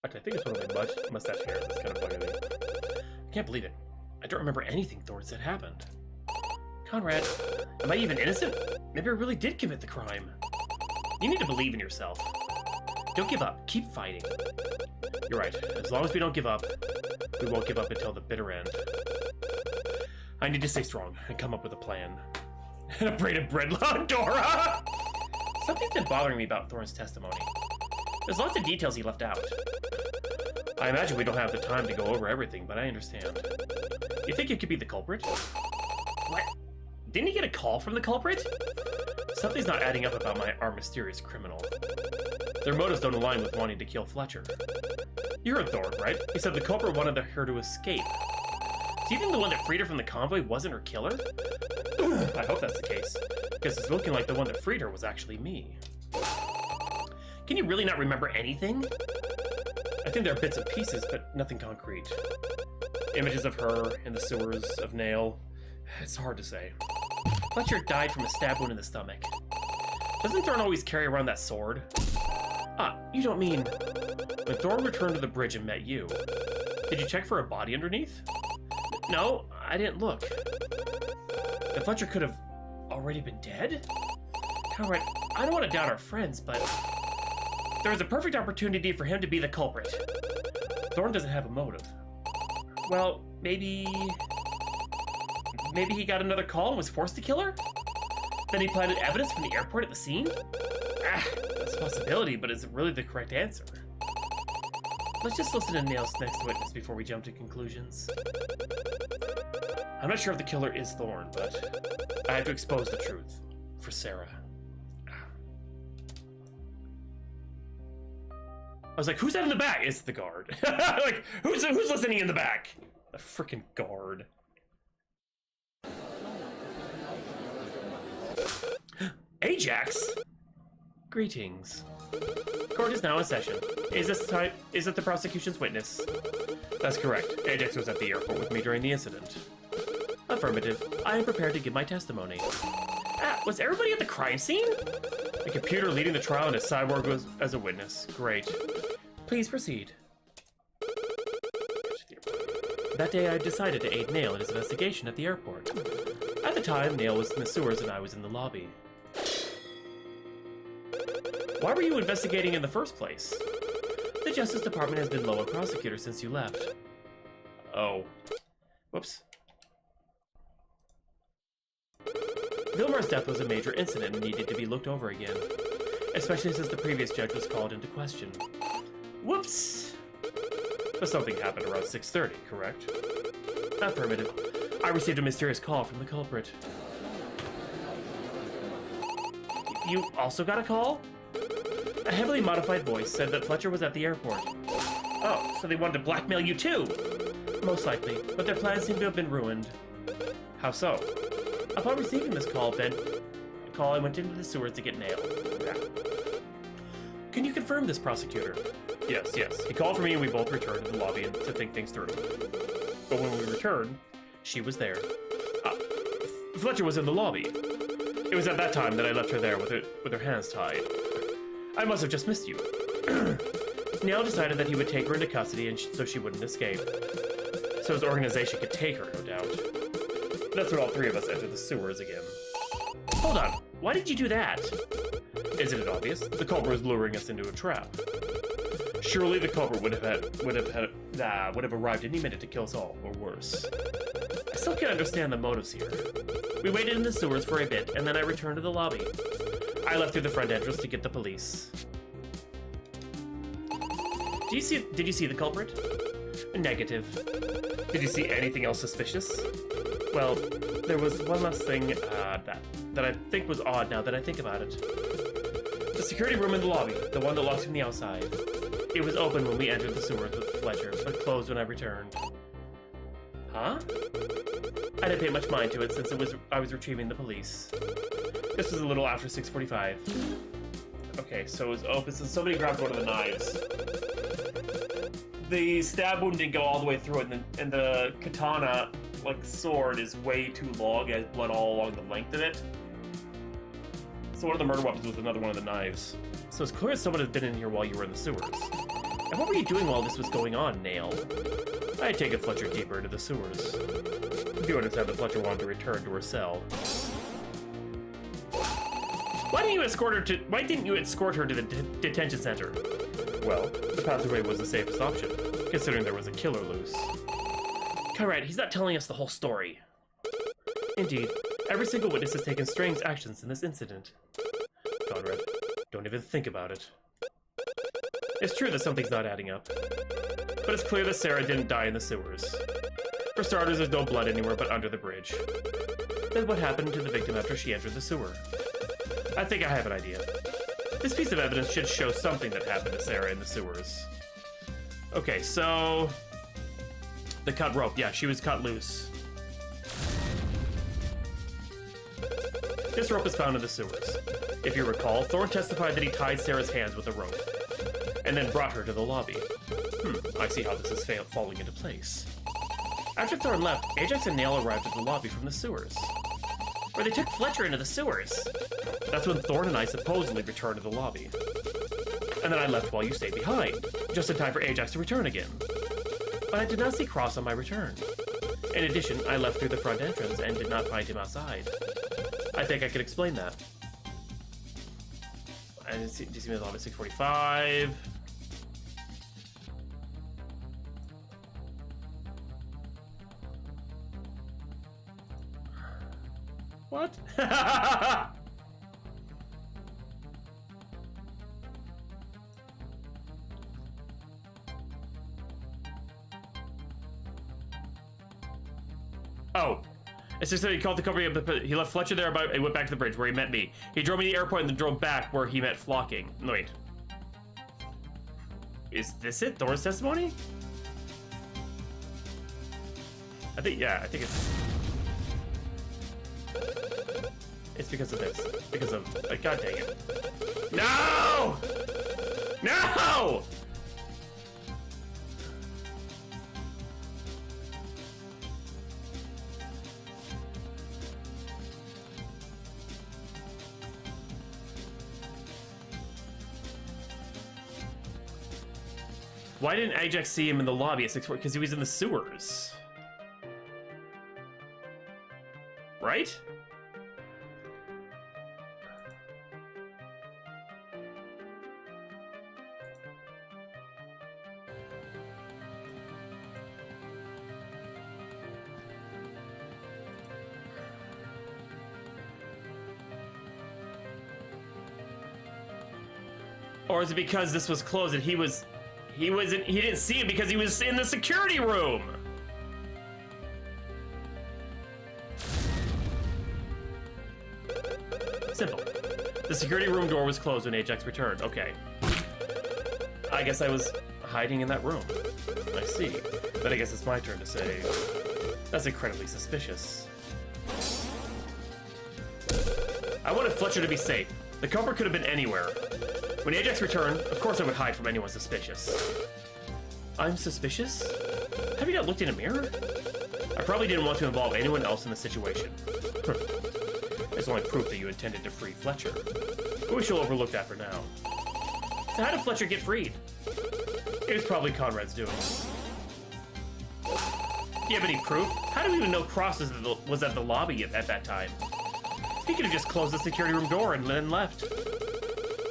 fact, I think it's one of my mustache hairs that's kind of bugging me. I can't believe it. I don't remember anything Thorn said happened. Conrad, am I even innocent? Maybe I really did commit the crime. You need to believe in yourself. Don't give up. Keep fighting. You're right. As long as we don't give up, we won't give up until the bitter end. I need to stay strong and come up with a plan. And a braided bread log, Dora! Something's been bothering me about Thorn's testimony. There's lots of details he left out. I imagine we don't have the time to go over everything, but I understand. You think you could be the culprit? What? Didn't he get a call from the culprit? Something's not adding up about our mysterious criminal. Their motives don't align with wanting to kill Fletcher. You heard Thorn, right? He said the culprit wanted her to escape. Do you think the one that freed her from the convoy wasn't her killer? I hope that's the case, because it's looking like the one that freed her was actually me. Can you really not remember anything? I think there are bits and pieces, but nothing concrete. Images of her in the sewers, of Nail. It's hard to say. Fletcher died from a stab wound in the stomach. Doesn't Thorn always carry around that sword? Ah, you don't mean... When Thorn returned to the bridge and met you, did you check for a body underneath? No, I didn't look. Then Fletcher could have already been dead? Conrad, I don't want to doubt our friends, but... there was a perfect opportunity for him to be the culprit. Thorn doesn't have a motive. Well, maybe he got another call and was forced to kill her? Then he planted evidence from the airport at the scene? Ah, that's a possibility, but is it really the correct answer? Let's just listen to Nail's next witness before we jump to conclusions. I'm not sure if the killer is Thorn, but I have to expose the truth for Sarah. I was like, who's that in the back? It's the guard. Like, who's listening in the back? The freaking guard. Ajax? Greetings. Court is now in session. Is it the prosecution's witness? That's correct. Ajax was at the airport with me during the incident. Affirmative. I am prepared to give my testimony. Ah, was everybody at the crime scene? A computer leading the trial and a cyborg was as a witness. Great. Please proceed. That day I decided to aid Nail in his investigation at the airport. At the time, Nail was in the sewers and I was in the lobby. Why were you investigating in the first place? The Justice Department has been low on prosecutors since you left. Oh. Whoops. Vilmar's death was a major incident and needed to be looked over again, especially since the previous judge was called into question. Whoops! But something happened around 6:30, correct? Affirmative. I received a mysterious call from the culprit. You also got a call? A heavily modified voice said that Fletcher was at the airport. Oh, so they wanted to blackmail you too? Most likely, but their plans seem to have been ruined. How so? Upon receiving this call, I went into the sewers to get Nail. Yeah. Can you confirm this, prosecutor? Yes. He called for me and we both returned to the lobby to think things through. But when we returned, she was there. Fletcher was in the lobby. It was at that time that I left her there with her hands tied. I must have just missed you. Nail decided that he would take her into custody and so she wouldn't escape. So his organization could take her, no doubt. That's when all three of us entered the sewers again. Hold on, why did you do that? Isn't it obvious? The culprit was luring us into a trap. Surely the culprit would have arrived any minute to kill us all, or worse. I still can't understand the motives here. We waited in the sewers for a bit, and then I returned to the lobby. I left through the front entrance to get the police. Did you see the culprit? Negative. Did you see anything else suspicious? Well, there was one last thing that I think was odd now that I think about it. The security room in the lobby, the one that locks from the outside. It was open when we entered the sewers with Fletcher, but closed when I returned. Huh? I didn't pay much mind to it since I was retrieving the police. This was a little after 6:45. Okay, so it was open, so somebody grabbed one of the knives. The stab wound didn't go all the way through it, and the katana, like sword, is way too long. It has blood all along the length of it. So one of the murder weapons was another one of the knives. So it's clear someone had been in here while you were in the sewers. And what were you doing while this was going on, Nail? I had taken Fletcher deeper into the sewers. You understand that Fletcher wanted to return to her cell. Why didn't you escort her to the detention center? Well, the passageway was the safest option, considering there was a killer loose. Conrad, he's not telling us the whole story. Indeed, every single witness has taken strange actions in this incident. Conrad, don't even think about it. It's true that something's not adding up, but it's clear that Sarah didn't die in the sewers. For starters, there's no blood anywhere but under the bridge. Then what happened to the victim after she entered the sewer? I think I have an idea. This piece of evidence should show something that happened to Sarah in the sewers. Okay, so... the cut rope. Yeah, she was cut loose. This rope is found in the sewers. If you recall, Thorne testified that he tied Sarah's hands with a rope, and then brought her to the lobby. I see how this is falling into place. After Thorne left, Ajax and Nail arrived at the lobby from the sewers. Where they took Fletcher into the sewers. That's when Thorne and I supposedly returned to the lobby. And then I left while you stayed behind, just in time for Ajax to return again. But I did not see Cross on my return. In addition, I left through the front entrance and did not find him outside. I think I could explain that. And do you see me at the lobby 645? What? Oh. It's just that he called the company up. He left Fletcher there, but he went back to the bridge where he met me. He drove me to the airport and then drove back where he met Flocking. No, wait. Is this it? Thor's testimony? I think it's... It's because of this. Because of... God dang it. No! No! Why didn't Ajax see him in the lobby at 6:40? Because he was in the sewers. Right? Or is it because this was closed and he didn't see it because he was in the security room? Simple. The security room door was closed when Ajax returned. Okay. I guess I was hiding in that room. I see. But I guess it's my turn to say, that's incredibly suspicious. I wanted Fletcher to be safe. The culprit could have been anywhere. When Ajax returned, of course I would hide from anyone suspicious. I'm suspicious? Have you not looked in a mirror? I probably didn't want to involve anyone else in the situation. It's only proof that you intended to free Fletcher. But we shall overlook that for now. So how did Fletcher get freed? It was probably Conrad's doing. Do you have any proof? How do we even know Cross was at the lobby at that time? He could have just closed the security room door and then left.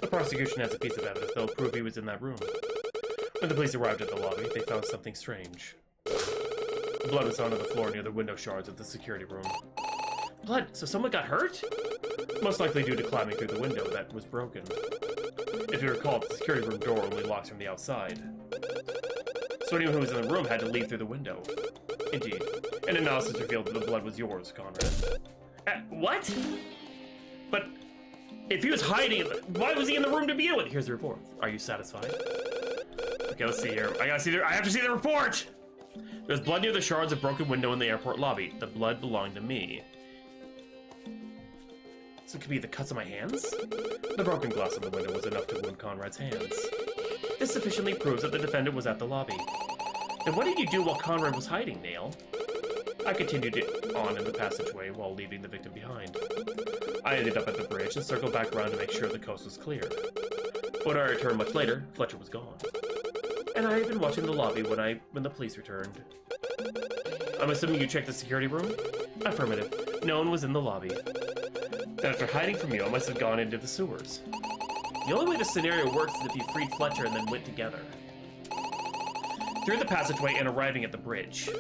The prosecution has a piece of evidence that will prove he was in that room. When the police arrived at the lobby, they found something strange. Blood was found on the floor near the window shards of the security room. Blood? So someone got hurt? Most likely due to climbing through the window that was broken. If you recall, the security room door only locks from the outside. So anyone who was in the room had to leave through the window. Indeed. An analysis revealed that the blood was yours, Conrad. What? But if he was hiding, why was he in the room to begin with? Here's the report. Are you satisfied? Okay, let's see here. I have to see the report! There's blood near the shards of broken window in the airport lobby. The blood belonged to me. So it could be the cuts on my hands? The broken glass on the window was enough to wound Conrad's hands. This sufficiently proves that the defendant was at the lobby. Then what did you do while Conrad was hiding, Nail? I continued on in the passageway while leaving the victim behind. I ended up at the bridge and circled back around to make sure the coast was clear. When I returned much later, Fletcher was gone. and I had been watching the lobby when the police returned. I'm assuming you checked the security room? Affirmative. No one was in the lobby. Then after hiding from you, I must have gone into the sewers. The only way this scenario works is if you freed Fletcher and then went together. Through the passageway and arriving at the bridge.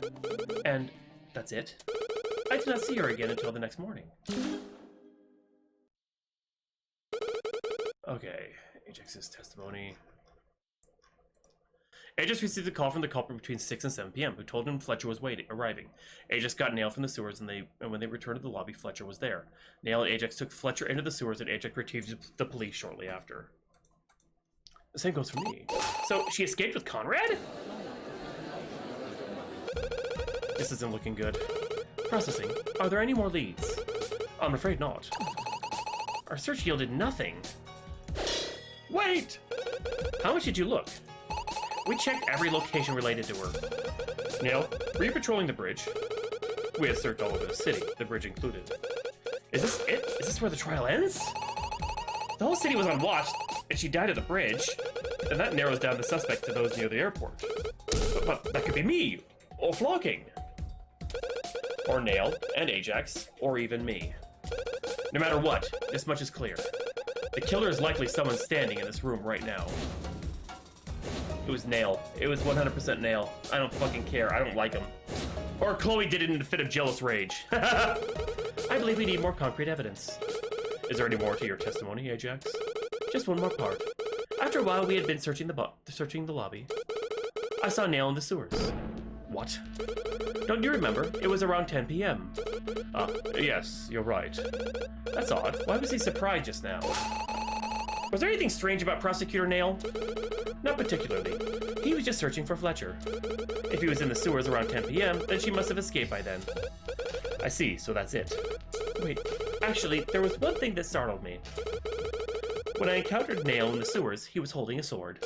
And that's it? I did not see her again until the next morning. Okay, Ajax's testimony. Ajax received a call from the culprit between 6 and 7 p.m. who told him Fletcher was arriving. Ajax got Nail from the sewers, and when they returned to the lobby, Fletcher was there. Nail and Ajax took Fletcher into the sewers, and Ajax retrieved the police shortly after. The same goes for me. So, she escaped with Conrad? This isn't looking good. Processing. Are there any more leads? I'm afraid not. Our search yielded nothing. Wait! How much did you look? We checked every location related to her. Nail, were you patrolling the bridge? We had searched all over the city, the bridge included. Is this it? Is this where the trial ends? The whole city was on watch, and she died at the bridge. And that narrows down the suspect to those near the airport. But that could be me, or Flocking. Or Nail, and Ajax, or even me. No matter what, this much is clear. The killer is likely someone standing in this room right now. It was Nail. It was 100% Nail. I don't fucking care. I don't like him. Or Chloe did it in a fit of jealous rage. I believe we need more concrete evidence. Is there any more to your testimony, Ajax? Just one more part. After a while, we had been searching the lobby. I saw Nail in the sewers. What? Don't you remember? It was around 10 p.m. Yes, you're right. That's odd. Why was he surprised just now? Was there anything strange about Prosecutor Nail? Not particularly. He was just searching for Fletcher. If he was in the sewers around 10 p.m., then she must have escaped by then. I see, so that's it. Wait, actually, there was one thing that startled me. When I encountered Nail in the sewers, he was holding a sword.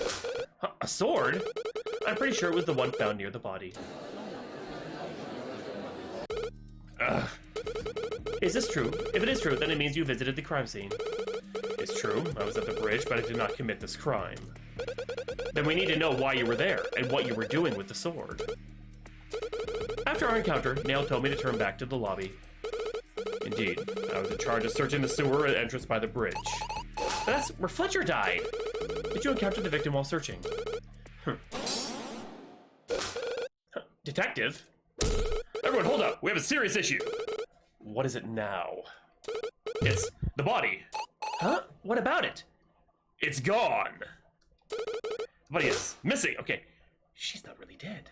Huh, a sword? I'm pretty sure it was the one found near the body. Ugh. Is this true? If it is true, then it means you visited the crime scene. It's true, I was at the bridge, but I did not commit this crime. Then we need to know why you were there, and what you were doing with the sword. After our encounter, Nail told me to turn back to the lobby. Indeed, I was in charge of searching the sewer entrance by the bridge. That's where Fletcher died! Did you encounter the victim while searching? Detective? Everyone, hold up! We have a serious issue! What is it now? It's the body. Huh? What about it? It's gone! The body is missing! Okay. She's not really dead.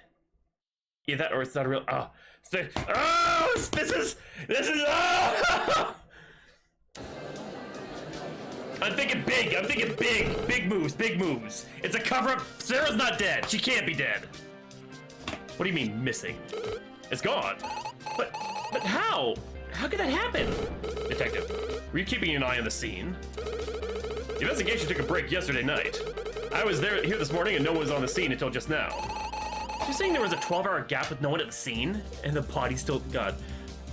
Yeah, that, or it's not a real... Oh. This is... Oh! I'm thinking big. I'm thinking big. Big moves. Big moves. It's a cover-up. Sarah's not dead. She can't be dead. What do you mean, missing? It's gone. But how? How could that happen? Detective, were you keeping an eye on the scene? The investigation took a break yesterday night. I was here this morning and no one was on the scene until just now. You're saying there was a 12-hour gap with no one at the scene? And the body still... God.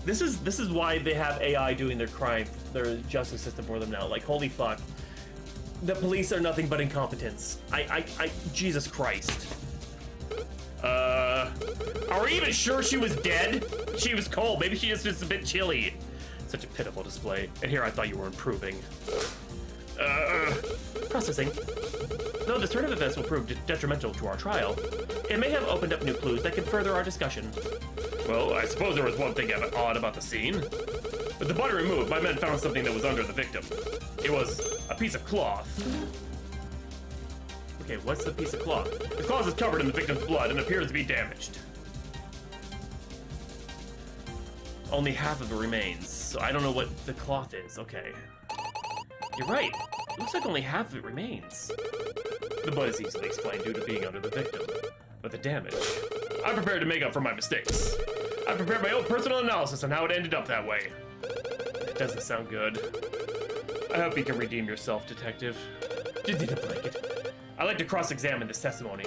This is why they have AI doing their crime, their justice system for them now. Like, holy fuck. The police are nothing but incompetence. Jesus Christ. Are we even sure she was dead? She was cold. Maybe she just was a bit chilly. Such a pitiful display. And here I thought you were improving. Processing. Though this turn of events will prove detrimental to our trial, it may have opened up new clues that can further our discussion. Well, I suppose there was one thing odd about the scene. With the body removed, my men found something that was under the victim. It was a piece of cloth. Okay, what's the piece of cloth? The cloth is covered in the victim's blood and appears to be damaged. Only half of it remains, so I don't know what the cloth is. Okay. You're right. It looks like only half of it remains. The blood is easily explained due to being under the victim. But the damage... I'm prepared to make up for my mistakes. I prepared my own personal analysis on how it ended up that way. It doesn't sound good. I hope you can redeem yourself, Detective. Just need a blanket. I'd like to cross-examine this testimony.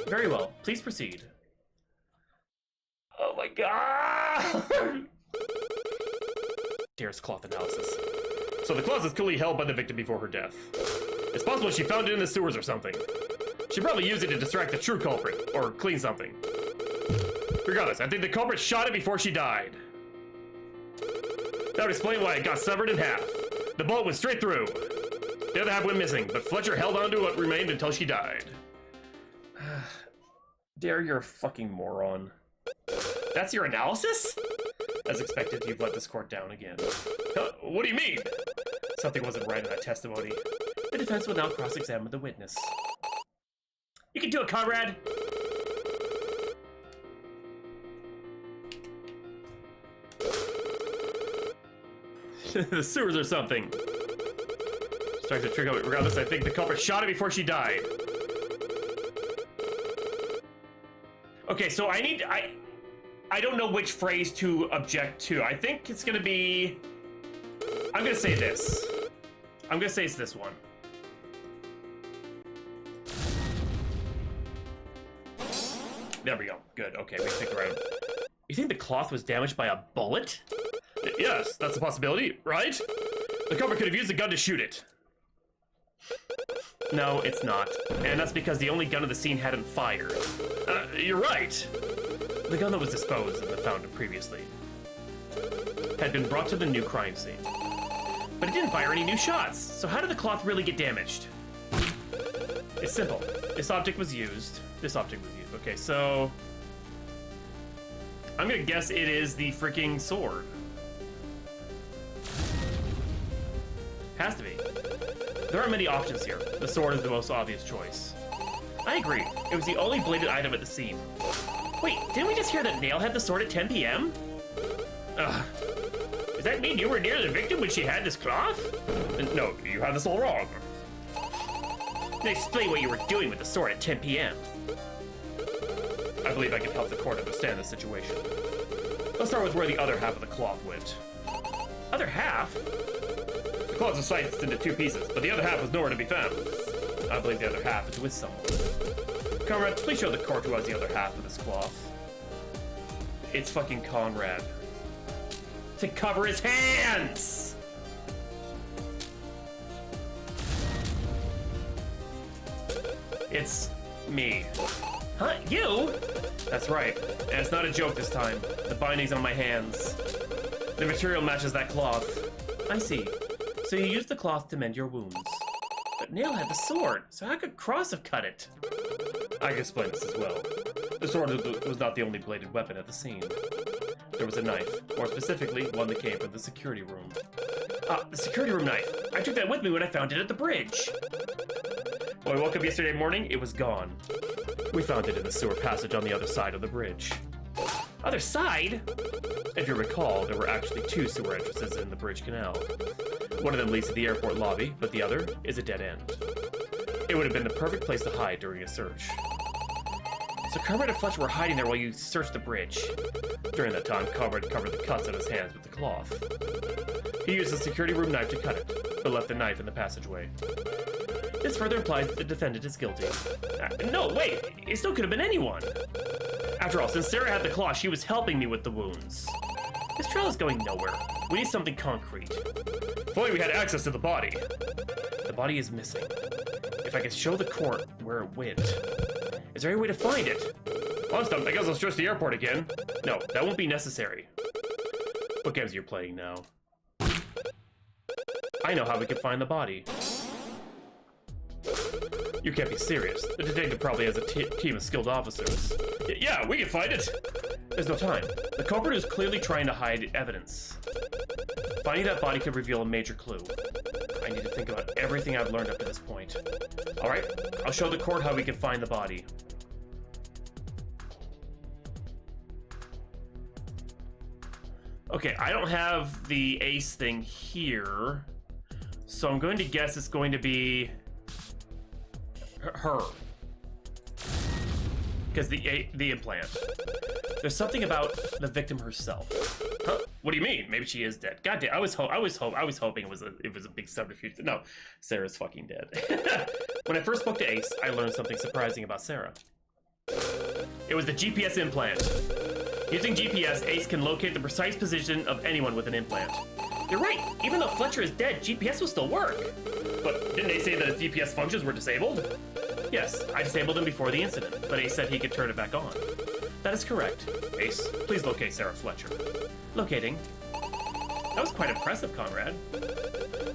Very well. Please proceed. Oh my god! Dare's cloth analysis. So the cloth is clearly held by the victim before her death. It's possible she found it in the sewers or something. She probably used it to distract the true culprit, or clean something. Regardless, I think the culprit shot it before she died. That would explain why it got severed in half. The bullet went straight through. The other half went missing, but Fletcher held on to what remained until she died. Dare, you're a fucking moron. That's your analysis? As expected, you've let this court down again. What do you mean? Something wasn't right in that testimony. The defense will now cross-examine the witness. You can do it, Conrad! The sewers or something. Strikes a trigger. Regardless, I think the culprit shot it before she died. Okay, so I don't know which phrase to object to. I think it's gonna be... I'm gonna say this. I'm gonna say it's this one. There we go. Good. Okay, we stick around. You think the cloth was damaged by a bullet? Yes, that's a possibility, right? The culprit could have used a gun to shoot it. No, it's not. And that's because the only gun of the scene hadn't fired. You're right. The gun that was disposed of and found previously had been brought to the new crime scene. But it didn't fire any new shots, so how did the cloth really get damaged? It's simple. This object was used. Okay, so... I'm gonna guess it is the freaking sword. Has to be. There aren't many options here. The sword is the most obvious choice. I agree. It was the only bladed item at the scene. Wait, didn't we just hear that Nail had the sword at 10 p.m.? Ugh. Does that mean you were near the victim when she had this cloth? No, you have this all wrong. Then explain what you were doing with the sword at 10 p.m. I believe I can help the court understand the situation. Let's start with where the other half of the cloth went. Other half? The cloth was sliced into two pieces, but the other half was nowhere to be found. I believe the other half is with someone. Conrad, please show the court who has the other half of this cloth. It's fucking Conrad. To cover his hands! It's me. Huh? You? That's right. And it's not a joke this time. The binding's on my hands. The material matches that cloth. I see. So you used the cloth to mend your wounds. But Nail had the sword, so how could Cross have cut it? I can explain this as well. The sword was not the only bladed weapon at the scene. There was a knife, more specifically, one that came from the security room. Ah, the security room knife. I took that with me when I found it at the bridge. When I woke up yesterday morning, it was gone. We found it in the sewer passage on the other side of the bridge. Other side? If you recall, there were actually two sewer entrances in the bridge canal. One of them leads to the airport lobby, but the other is a dead end. It would have been the perfect place to hide during a search. So Conrad and Fletcher were hiding there while you searched the bridge. During that time, Conrad covered the cuts on his hands with the cloth. He used the security room knife to cut it, but left the knife in the passageway. This further implies that the defendant is guilty. No, wait! It still could have been anyone! After all, since Sarah had the claw, she was helping me with the wounds. This trial is going nowhere. We need something concrete. If only we had access to the body. The body is missing. If I could show the court where it went. Is there any way to find it? Well, I'm stumped. I guess I'll search the airport again. No, that won't be necessary. What games are you playing now? I know how we can find the body. You can't be serious. The detective probably has a team of skilled officers. Yeah, we can find it! There's no time. The culprit is clearly trying to hide evidence. Finding that body could reveal a major clue. I need to think about everything I've learned up to this point. Alright, I'll show the court how we can find the body. Okay, I don't have the ace thing here, so I'm going to guess it's going to be her. Because the implant. There's something about the victim herself. Huh? What do you mean? Maybe she is dead. God damn, I was hoping it was a big subterfuge. No, Sarah's fucking dead. When I first spoke to Ace, I learned something surprising about Sarah. It was the GPS implant. Using GPS, Ace can locate the precise position of anyone with an implant. You're right. Even though Fletcher is dead, GPS will still work. But didn't they say that his GPS functions were disabled? Yes, I disabled him before the incident, but Ace said he could turn it back on. That is correct. Ace, please locate Sarah Fletcher. Locating. That was quite impressive, Conrad.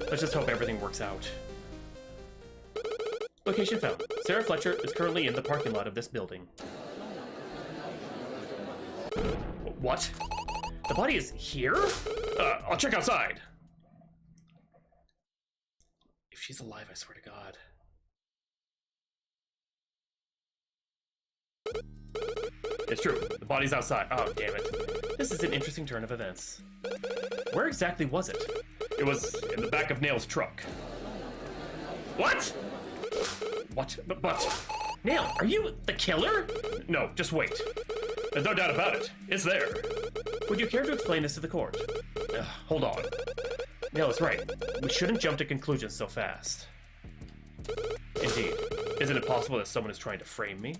Let's just hope everything works out. Location found. Sarah Fletcher is currently in the parking lot of this building. What? The body is here? I'll check outside. If she's alive, I swear to God. It's true. The body's outside. Oh, damn it. This is an interesting turn of events. Where exactly was it? It was in the back of Nail's truck. What? What? But... Nail, are you the killer? No, just wait. There's no doubt about it. It's there. Would you care to explain this to the court? Hold on. Nail is right. We shouldn't jump to conclusions so fast. Indeed. Isn't it possible that someone is trying to frame me?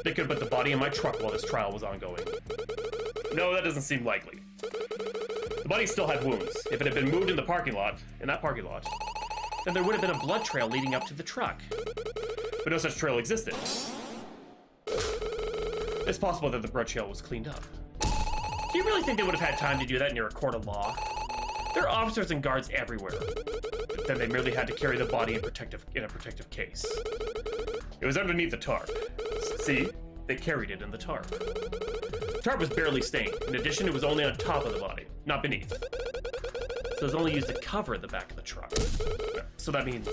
They could put the body in my truck while this trial was ongoing. No, that doesn't seem likely. The body still had wounds. If it had been moved in that parking lot, then there would have been a blood trail leading up to the truck. But no such trail existed. It's possible that the blood trail was cleaned up. Do you really think they would have had time to do that near a court of law? There are officers and guards everywhere. Then they merely had to carry the body in a protective case. It was underneath the tarp. See? They carried it in the tarp. The tarp was barely stained. In addition, it was only on top of the body, not beneath. So it was only used to cover the back of the truck. So that means...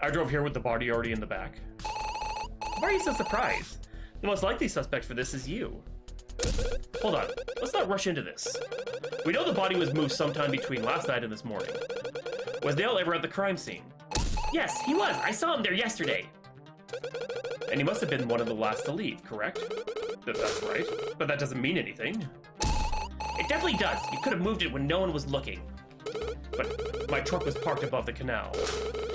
I drove here with the body already in the back. Why are you so surprised? The most likely suspect for this is you. Hold on, let's not rush into this. We know the body was moved sometime between last night and this morning. Was Dale ever at the crime scene? Yes, he was. I saw him there yesterday. And he must have been one of the last to leave, correct? That's right, but that doesn't mean anything. It definitely does. You could have moved it when no one was looking. But my truck was parked above the canal.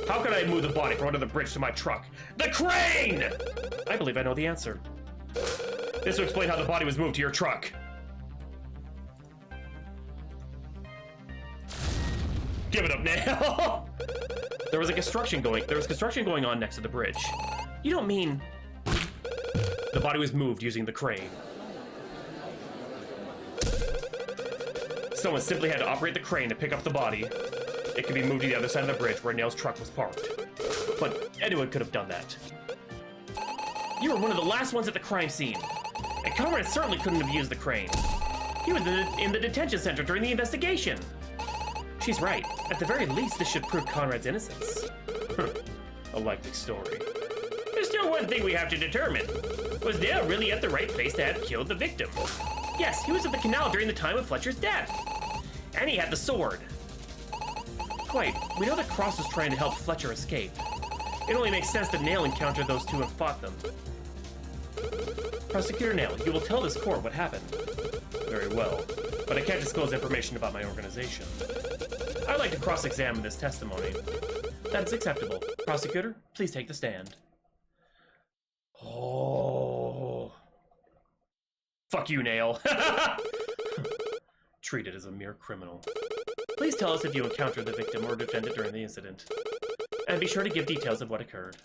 How could I move the body from under the bridge to my truck? The crane! I believe I know the answer. This will explain how the body was moved to your truck. Give it up now. There was construction going on next to the bridge. You don't mean... The body was moved using the crane. Someone simply had to operate the crane to pick up the body. It could be moved to the other side of the bridge where Nail's truck was parked. But anyone could have done that. You were one of the last ones at the crime scene. And Conrad certainly couldn't have used the crane. He was in the detention center during the investigation. She's right. At the very least, this should prove Conrad's innocence. A likely story. There's still one thing we have to determine. Was Dale really at the right place to have killed the victim? Yes, he was at the canal during the time of Fletcher's death. And he had the sword. Quite. We know that Cross was trying to help Fletcher escape. It only makes sense that Nail encountered those two and fought them. Prosecutor Nail, you will tell this court what happened. Very well, but I can't disclose information about my organization. I'd like to cross-examine this testimony. That is acceptable. Prosecutor, please take the stand. Oh. Fuck you, Nail. Treated as a mere criminal. Please tell us if you encountered the victim or defendant during the incident. And be sure to give details of what occurred.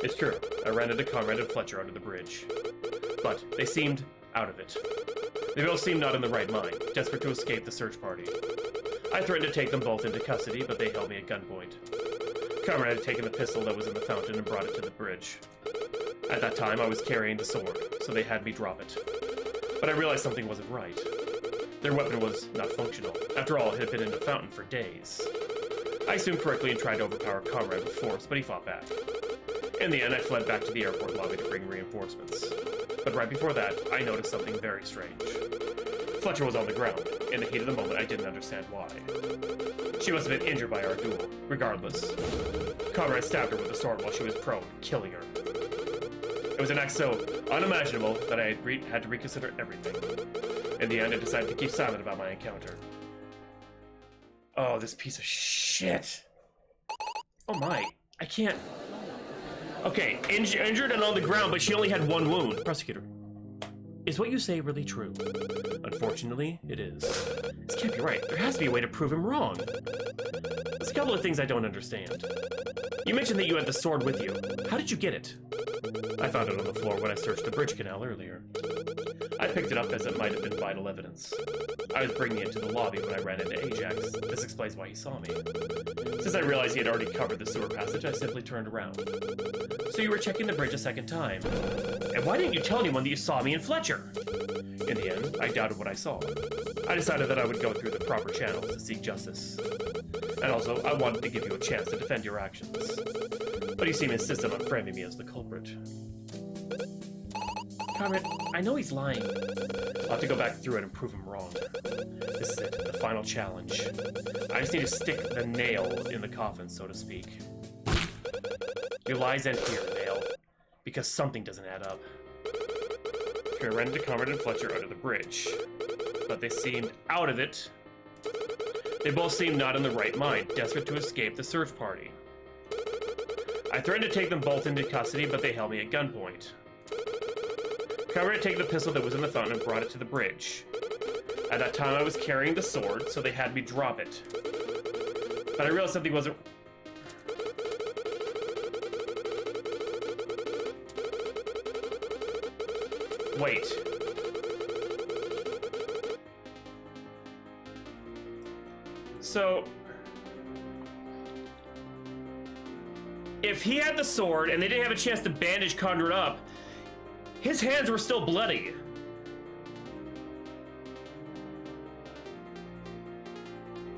It's true. I ran into Conrad and Fletcher under the bridge. But they seemed out of it. They both seemed not in the right mind, desperate to escape the search party. I threatened to take them both into custody, but they held me at gunpoint. Conrad had taken the pistol that was in the fountain and brought it to the bridge. At that time, I was carrying the sword, so they had me drop it. But I realized something wasn't right. Their weapon was not functional. After all, it had been in the fountain for days. I assumed correctly and tried to overpower Conrad with force, but he fought back. In the end, I fled back to the airport lobby to bring reinforcements. But right before that, I noticed something very strange. Fletcher was on the ground. In the heat of the moment, I didn't understand why. She must have been injured by our duel. Regardless, Conrad stabbed her with a sword while she was prone, killing her. It was an act so unimaginable that I had to reconsider everything. In the end, I decided to keep silent about my encounter. Oh, this piece of shit. Oh my, I can't... Okay, injured and on the ground, but she only had one wound. Prosecutor. Is what you say really true? Unfortunately, it is. This can't be right. There has to be a way to prove him wrong. There's a couple of things I don't understand. You mentioned that you had the sword with you. How did you get it? I found it on the floor when I searched the bridge canal earlier. I picked it up as it might have been vital evidence. I was bringing it to the lobby when I ran into Ajax. This explains why he saw me. Since I realized he had already covered the sewer passage, I simply turned around. So you were checking the bridge a second time. And why didn't you tell anyone that you saw me in Fletcher? In the end, I doubted what I saw. I decided that I would go through the proper channels to seek justice. And also, I wanted to give you a chance to defend your actions. But you seem insistent on framing me as the culprit. Conrad, I know he's lying. I'll have to go back through it and prove him wrong. This is it, the final challenge. I just need to stick the nail in the coffin, so to speak. Your lies end here, Nail, because something doesn't add up. I ran into Conrad and Fletcher under the bridge, but they seemed out of it. They both seemed not in the right mind, desperate to escape the search party. I threatened to take them both into custody, but they held me at gunpoint. Conrad had taken the pistol that was in the fountain and brought it to the bridge. At that time, I was carrying the sword, so they had me drop it. But I realized something wasn't... Wait. So... if he had the sword and they didn't have a chance to bandage Conrad up, his hands were still bloody.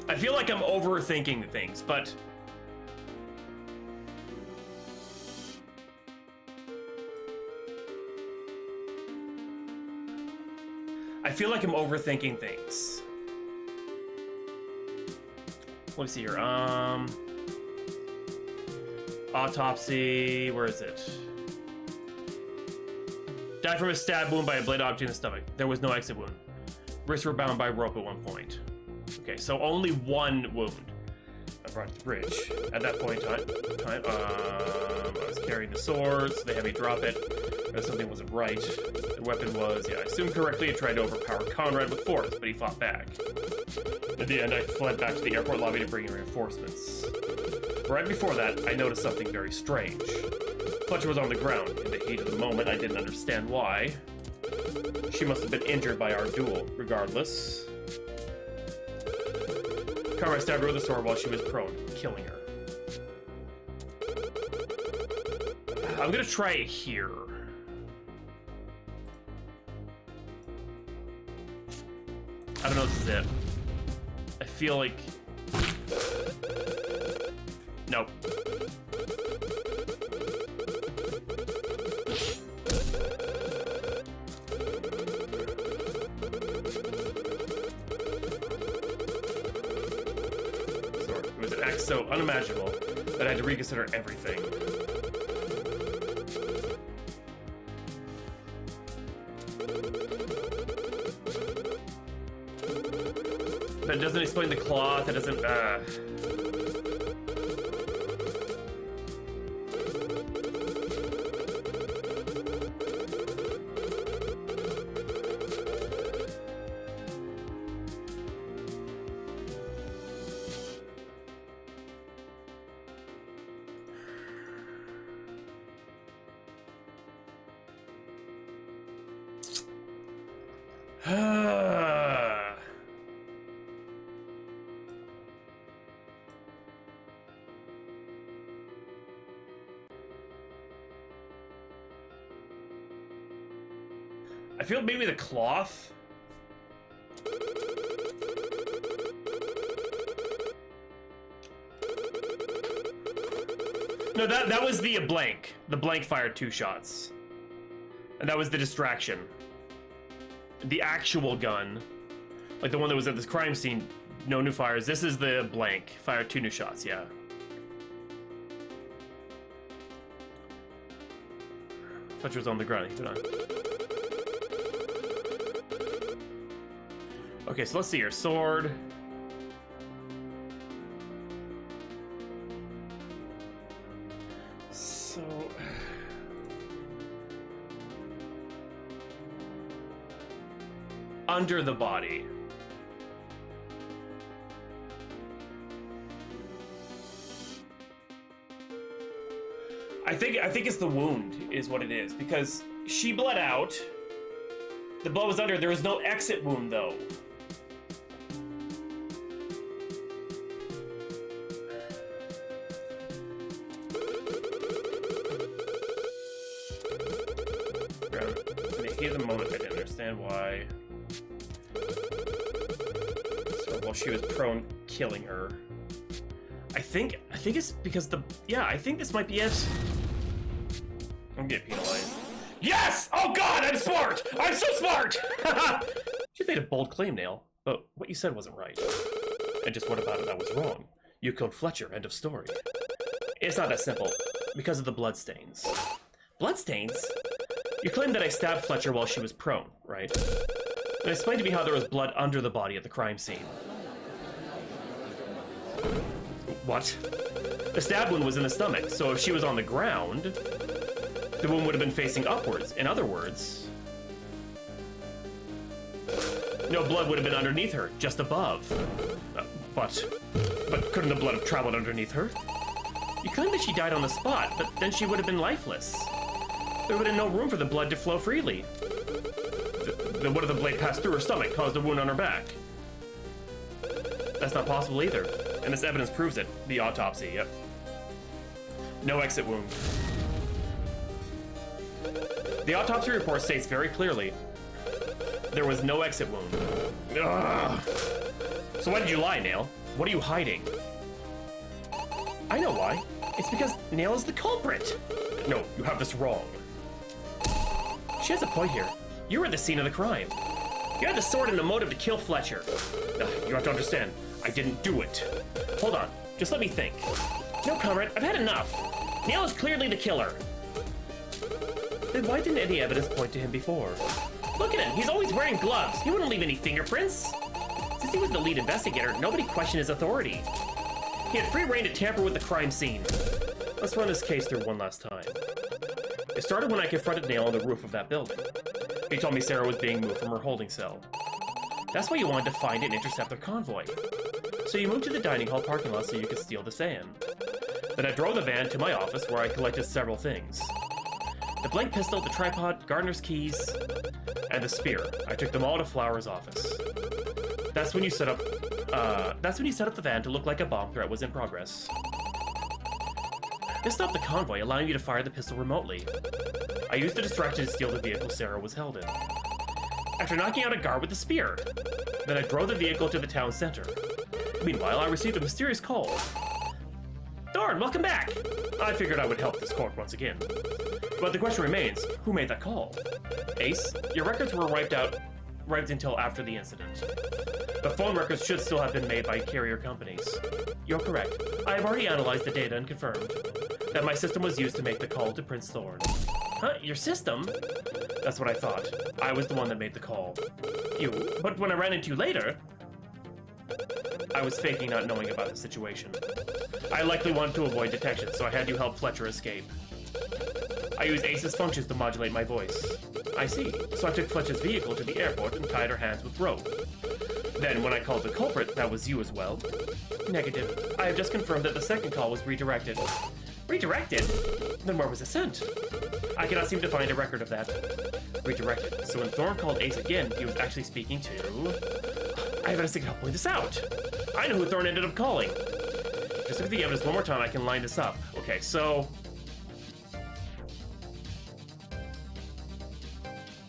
I feel like I'm overthinking things, but... I feel like I'm overthinking things. Let me see here. Autopsy, where is it? Died from a stab wound by a blade object in the stomach. There was no exit wound. Wrists were bound by rope at one point. Okay, so only one wound. I brought it to the bridge. At that point in time, I was carrying the sword, so they had me drop it. But something wasn't right. The weapon was, I assumed correctly, and tried to overpower Conrad with force, but he fought back. At the end, I fled back to the airport lobby to bring in reinforcements. Right before that, I noticed something very strange. Fletcher was on the ground. In the heat of the moment, I didn't understand why. She must have been injured by our duel. Regardless, Conrad stabbed her with a sword while she was prone, killing her. I'm gonna try it here. I don't know if this is it. I feel like... Nope. Sorry, it was an act so unimaginable that I had to reconsider everything. But it doesn't explain the cloth, it doesn't, I feel maybe the cloth. No, that was the blank. The blank fired 2 shots. And that was the distraction. The actual gun, like the one that was at this crime scene, no new fires. This is the blank. Fired 2 new shots, yeah. Fletcher's on the ground. Keep it on. Okay, so let's see here. Sword. So... under the body. I think it's the wound is what it is, because she bled out. The blood was under. There was no exit wound though. In the heat of the moment, I didn't understand why. So while she was prone, killing her. I think it's because I think this might be it. I'm getting penalized. Yes! Oh god, I'm smart! I'm so smart! You made a bold claim, Nail, but what you said wasn't right. And just what about it that was wrong? You killed Fletcher, end of story. It's not that simple, because of the bloodstains. Bloodstains? You claimed that I stabbed Fletcher while she was prone, right? And explain to me how there was blood under the body at the crime scene. What? The stab wound was in the stomach, so if she was on the ground, the wound would have been facing upwards. In other words, no blood would have been underneath her, just above. But couldn't the blood have traveled underneath her? You claim that she died on the spot, but then she would have been lifeless. There would have been no room for the blood to flow freely. Then what if the blade passed through her stomach, caused a wound on her back? That's not possible either. And this evidence proves it. The autopsy, yep. No exit wound. The autopsy report states very clearly there was no exit wound. Ugh. So why did you lie, Nail? What are you hiding? I know why. It's because Nail is the culprit. No, you have this wrong. She has a point here. You were at the scene of the crime. You had the sword and the motive to kill Fletcher. You have to understand, I didn't do it. Hold on, just let me think. No, comrade, I've had enough. Nail is clearly the killer. Then why didn't any evidence point to him before? Look at him, he's always wearing gloves. He wouldn't leave any fingerprints. Since he was the lead investigator, nobody questioned his authority. He had free rein to tamper with the crime scene. Let's run this case through one last time. It started when I confronted Nail on the roof of that building. He told me Sarah was being moved from her holding cell. That's why you wanted to find and intercept their convoy. So you moved to the dining hall parking lot so you could steal the van. Then I drove the van to my office where I collected several things. The blank pistol, the tripod, Gardner's keys, and the spear. I took them all to Flower's office. That's when you set up the van to look like a bomb threat was in progress. This stopped the convoy, allowing you to fire the pistol remotely. I used the distraction to steal the vehicle Sarah was held in. After knocking out a guard with the spear, then I drove the vehicle to the town center. Meanwhile, I received a mysterious call. Thorn, welcome back! I figured I would help this court once again. But the question remains, who made that call? Ace, your records were wiped until after the incident. The phone records should still have been made by carrier companies. You're correct. I have already analyzed the data and confirmed that my system was used to make the call to Prince Thorn. Huh? Your system? That's what I thought. I was the one that made the call. But when I ran into you later, I was faking not knowing about the situation. I likely wanted to avoid detection, so I had you help Fletcher escape. I used Ace's functions to modulate my voice. I see. So I took Fletcher's vehicle to the airport and tied her hands with rope. Then, when I called the culprit, that was you as well? Negative. I have just confirmed that the second call was redirected. Redirected? Then where was it sent? I cannot seem to find a record of that. Redirected. So when Thorn called Ace again, he was actually speaking to... I have a second help point this out. I know who Thorn ended up calling. Just look at the evidence one more time, I can line this up. Okay, so...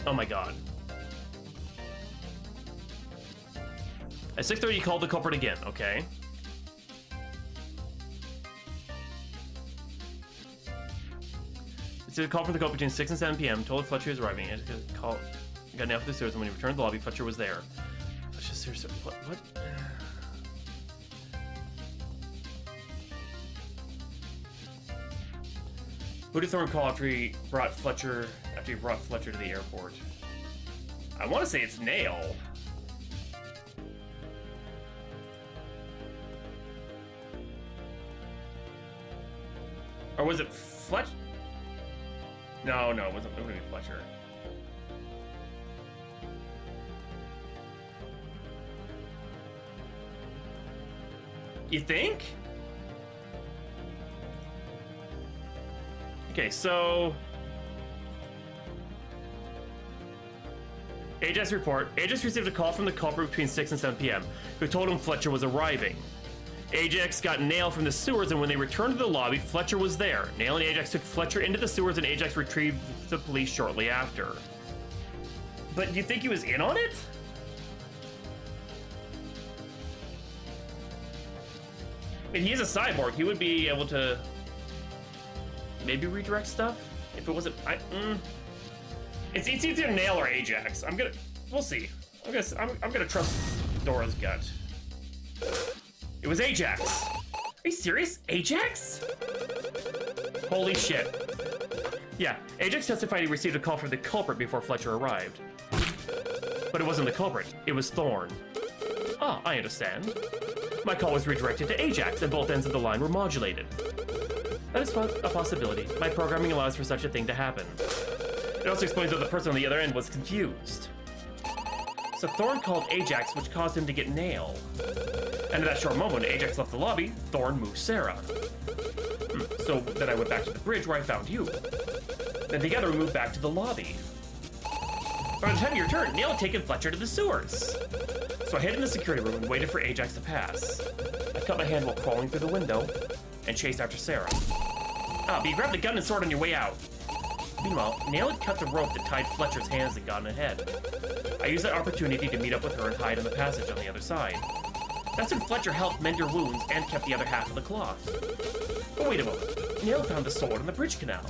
Oh my god. At 6:30, you called the culprit again, okay. It's a call from the culprit between 6 and 7 p.m. Told Fletcher was arriving. And call got nailed for the stairs, and when he returned to the lobby, Fletcher was there. Fletcher, seriously, what? Who did Thorn call after he brought Fletcher to the airport? I want to say it's Nail. Or was it Fletcher? No, it wasn't. It would be Fletcher. You think? Okay, so... Ajax report. Ajax received a call from the culprit between 6 and 7 p.m. who told him Fletcher was arriving. Ajax got Nail from the sewers, and when they returned to the lobby, Fletcher was there. Nail and Ajax took Fletcher into the sewers, and Ajax retrieved the police shortly after. But do you think he was in on it? I mean, he is a cyborg. He would be able to maybe redirect stuff if it wasn't. It's either Nail or Ajax. We'll see. I'm gonna trust Dora's gut. It was Ajax. Are you serious? Ajax? Holy shit. Yeah, Ajax testified he received a call from the culprit before Fletcher arrived. But it wasn't the culprit, it was Thorn. Ah, I understand. My call was redirected to Ajax, and both ends of the line were modulated. That is a possibility. My programming allows for such a thing to happen. It also explains that the person on the other end was confused. So Thorn called Ajax, which caused him to get Nail. And in that short moment, when Ajax left the lobby, Thorn moved Sarah. So then I went back to the bridge where I found you. Then together we moved back to the lobby. By the time you returned, Nail had taken Fletcher to the sewers. So I hid in the security room and waited for Ajax to pass. I cut my hand while crawling through the window and chased after Sarah. But you grabbed the gun and sword on your way out. Meanwhile, Nail had cut the rope that tied Fletcher's hands and gotten ahead. I used that opportunity to meet up with her and hide in the passage on the other side. That's when Fletcher helped mend your wounds and kept the other half of the cloth. But wait a moment. Nail found the sword in the bridge canal.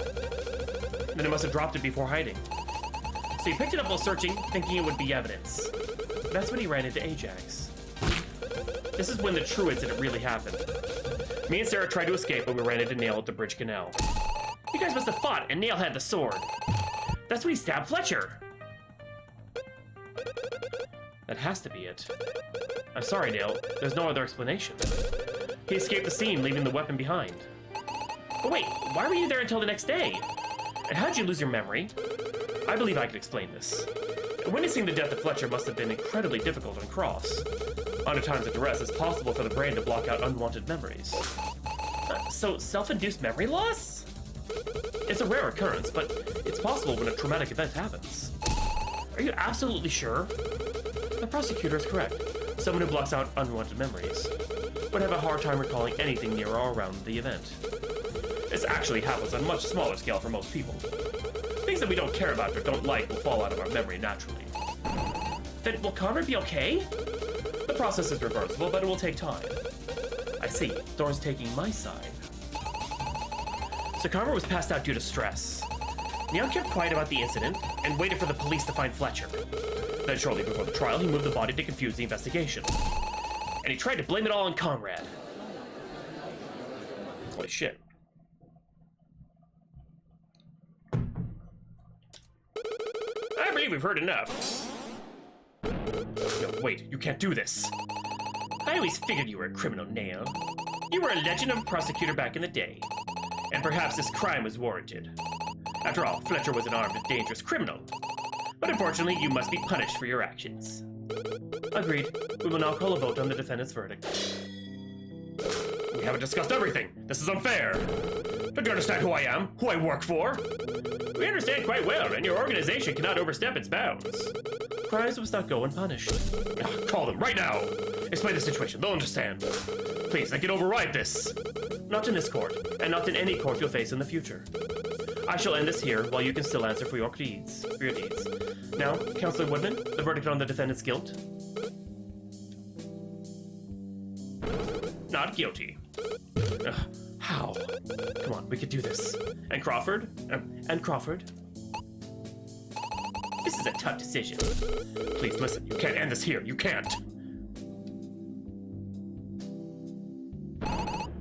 Then it must have dropped it before hiding. So he picked it up while searching, thinking it would be evidence. That's when he ran into Ajax. This is when the true incident really happened. Me and Sarah tried to escape, but we ran into Nail at the bridge canal. You guys must have fought, and Nail had the sword. That's when he stabbed Fletcher. That has to be it. I'm sorry, Nail. There's no other explanation. He escaped the scene, leaving the weapon behind. But wait, why were you there until the next day? And how'd you lose your memory? I believe I can explain this. Witnessing the death of Fletcher must have been incredibly difficult and cross. Under times of duress, it's possible for the brain to block out unwanted memories. So, self-induced memory loss? It's a rare occurrence, but it's possible when a traumatic event happens. Are you absolutely sure? The prosecutor is correct. Someone who blocks out unwanted memories would have a hard time recalling anything near or around the event. This actually happens on a much smaller scale for most people. Things that we don't care about or don't like will fall out of our memory naturally. Then will Conrad be okay? The process is reversible, but it will take time. I see. Thorn's taking my side. So Conrad was passed out due to stress. Neon kept quiet about the incident and waited for the police to find Fletcher. Then shortly before the trial, he moved the body to confuse the investigation. And he tried to blame it all on Conrad. Holy shit. I believe we've heard enough. No, wait, you can't do this. I always figured you were a criminal, Nail. You were a legend of a prosecutor back in the day. And perhaps this crime was warranted. After all, Fletcher was an armed and dangerous criminal. But unfortunately, you must be punished for your actions. Agreed. We will now call a vote on the defendant's verdict. We haven't discussed everything. This is unfair. Don't you understand who I am? Who I work for? We understand quite well, and your organization cannot overstep its bounds. Crimes must not go unpunished. Call them right now. Explain the situation. They'll understand. Please, they can override this. Not in this court, and not in any court you'll face in the future. I shall end this here, while you can still answer for your deeds. Now, Counselor Woodman, the verdict on the defendant's guilt. Not guilty. How? Come on, we could do this. And Crawford? And Crawford? This is a tough decision. Please listen, you can't end this here. You can't.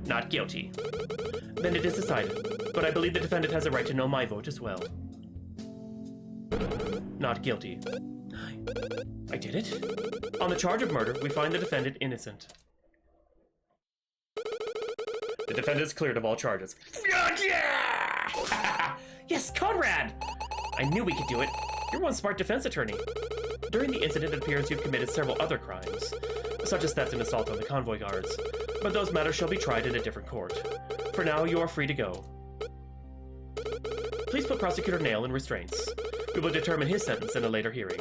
Not guilty. Then it is decided, but I believe the defendant has a right to know my vote as well. Not guilty. I did it? On the charge of murder, we find the defendant innocent. The defendant is cleared of all charges. Yeah! Yes, Conrad! I knew we could do it. You're one smart defense attorney. During the incident, it appears you've committed several other crimes, such as theft and assault on the convoy guards. but those matters shall be tried in a different court. For now, you are free to go. Please put Prosecutor Nail in restraints. We will determine his sentence in a later hearing.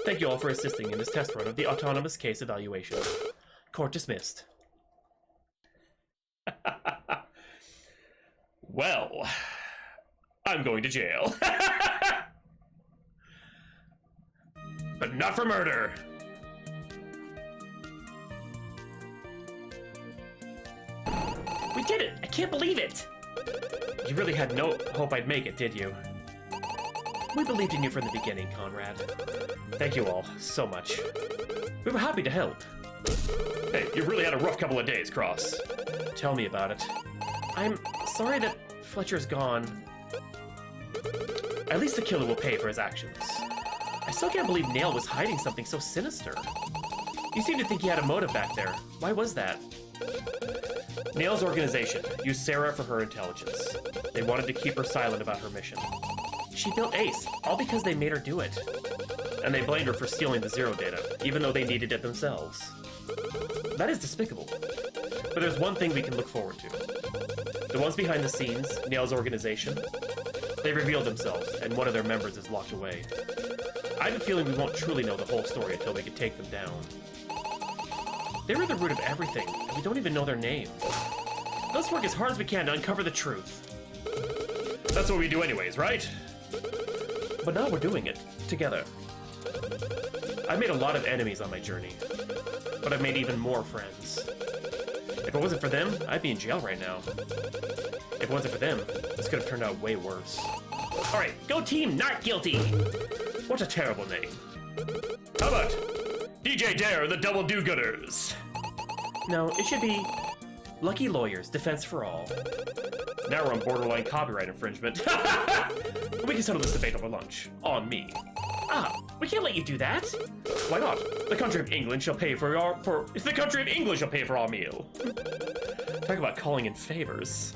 Thank you all for assisting in this test run of the autonomous case evaluation. Court dismissed. Well, I'm going to jail. But not for murder. We did it! I can't believe it! You really had no hope I'd make it, did you? We believed in you from the beginning, Conrad. Thank you all so much. We were happy to help. Hey, you really had a rough couple of days, Cross. Tell me about it. I'm sorry that Fletcher's gone. At least the killer will pay for his actions. I still can't believe Nail was hiding something so sinister. You seem to think he had a motive back there. Why was that? Nail's organization used Sarah for her intelligence. They wanted to keep her silent about her mission. She built Ace, all because they made her do it. And they blamed her for stealing the Zero data, even though they needed it themselves. That is despicable. But there's one thing we can look forward to. The ones behind the scenes, Nail's organization, they revealed themselves, and one of their members is locked away. I have a feeling we won't truly know the whole story until we can take them down. They were the root of everything, and we don't even know their name. Let's work as hard as we can to uncover the truth. That's what we do anyways, right? But now we're doing it, together. I've made a lot of enemies on my journey, but I've made even more friends. If it wasn't for them, I'd be in jail right now. If it wasn't for them, this could have turned out way worse. Alright, go team not guilty! What a terrible name. How about DJ Dare and the Double Do-Gooders? No, it should be Lucky Lawyers, Defense for All. Now we're on borderline copyright infringement. We can settle this debate over lunch. On me. Ah, we can't let you do that. Why not? The country of England shall pay for the country of England shall pay for our meal. Talk about calling in favors.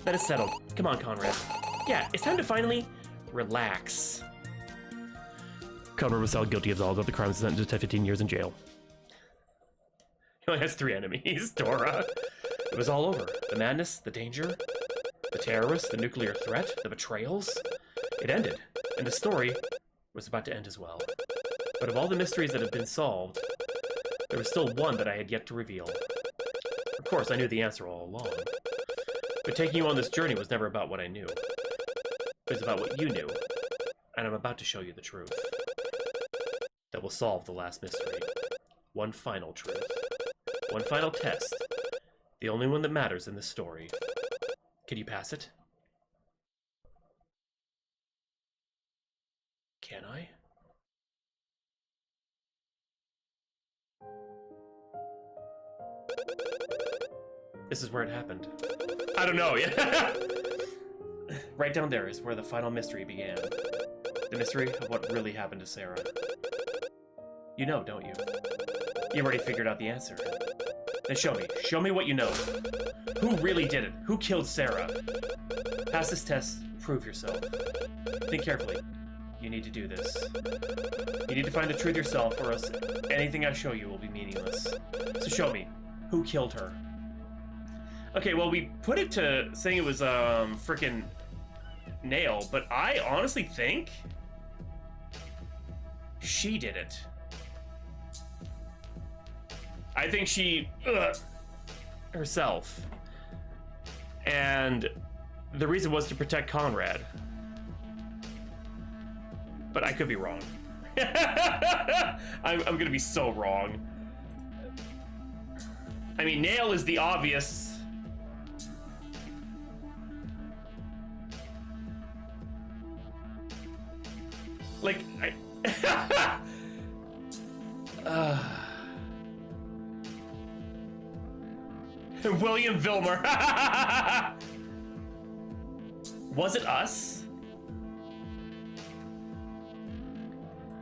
That is settled. Come on, Conrad. Yeah, it's time to finally relax. Conrad was found guilty of all of the crimes and sentenced to 15 years in jail. He only has 3 enemies, Dora. It was all over. The madness, the danger, the terrorists, the nuclear threat, the betrayals. It ended, and the story was about to end as well. But of all the mysteries that have been solved, there was still one that I had yet to reveal. Of course, I knew the answer all along. But taking you on this journey was never about what I knew. It was about what you knew, and I'm about to show you the truth. That will solve the last mystery. One final truth. One final test. The only one that matters in this story. Can you pass it? Can I? This is where it happened. I don't know yet. Right down there is where the final mystery began. The mystery of what really happened to Sarah. You know, don't you? You already figured out the answer. Then show me. Show me what you know. Who really did it? Who killed Sarah? Pass this test. Prove yourself. Think carefully. You need to do this. You need to find the truth yourself, or else anything I show you will be meaningless. So show me. Who killed her? Okay, well, we put it to saying it was, frickin' Nail, but I honestly think she did it. I think she, herself. And the reason was to protect Conrad. But I could be wrong. I'm gonna be so wrong. I mean, Nail is the obvious. Like, William Vilmer. Was it us?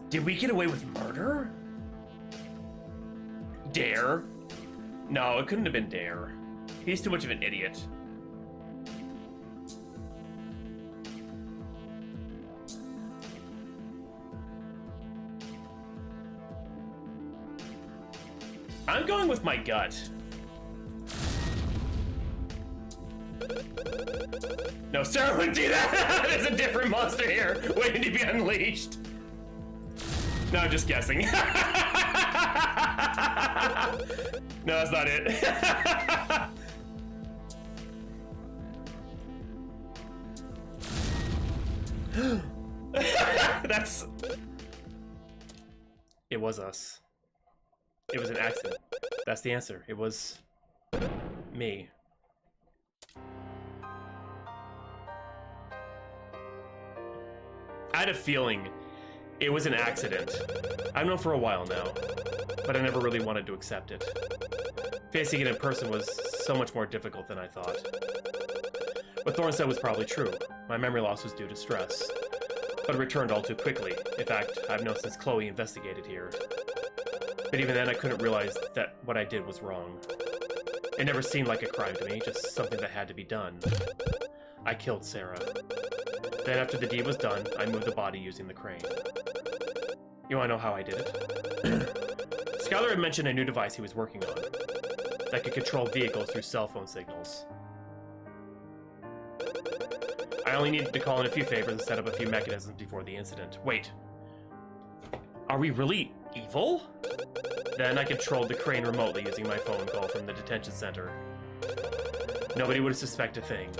Did we get away with murder? Dare? No, it couldn't have been Dare. He's too much of an idiot. I'm going with my gut. No, Sarah wouldn't do that! There's a different monster here, waiting to be unleashed. No, I'm just guessing. No, that's not it. That's... It was us. It was an accident. That's the answer. It was... me. I had a feeling it was an accident. I've known for a while now, but I never really wanted to accept it. Facing it in person was so much more difficult than I thought. What Thorne said was probably true. My memory loss was due to stress, but it returned all too quickly. In fact, I've known since Chloe investigated here. But even then, I couldn't realize that what I did was wrong. It never seemed like a crime to me, just something that had to be done. I killed Sarah. Then after the deed was done, I moved the body using the crane. You wanna know how I did it? Skylar had mentioned a new device he was working on that could control vehicles through cell phone signals. I only needed to call in a few favors and set up a few mechanisms before the incident. Wait. Are we really evil? Then I controlled the crane remotely using my phone call from the detention center. Nobody would suspect a thing.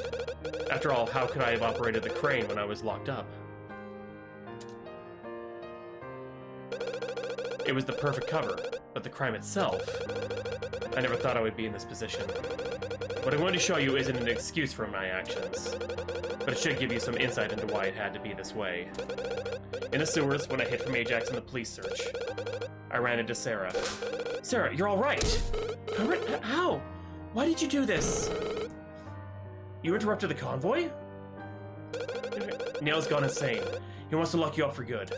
After all, how could I have operated the crane when I was locked up? It was the perfect cover, but the crime itself... I never thought I would be in this position. What I'm going to show you isn't an excuse for my actions, but it should give you some insight into why it had to be this way. In the sewers, when I hid from Ajax in the police search, I ran into Sarah. Sarah, you're all right! How? Why did you do this? You interrupted the convoy? Neil's gone insane. He wants to lock you up for good.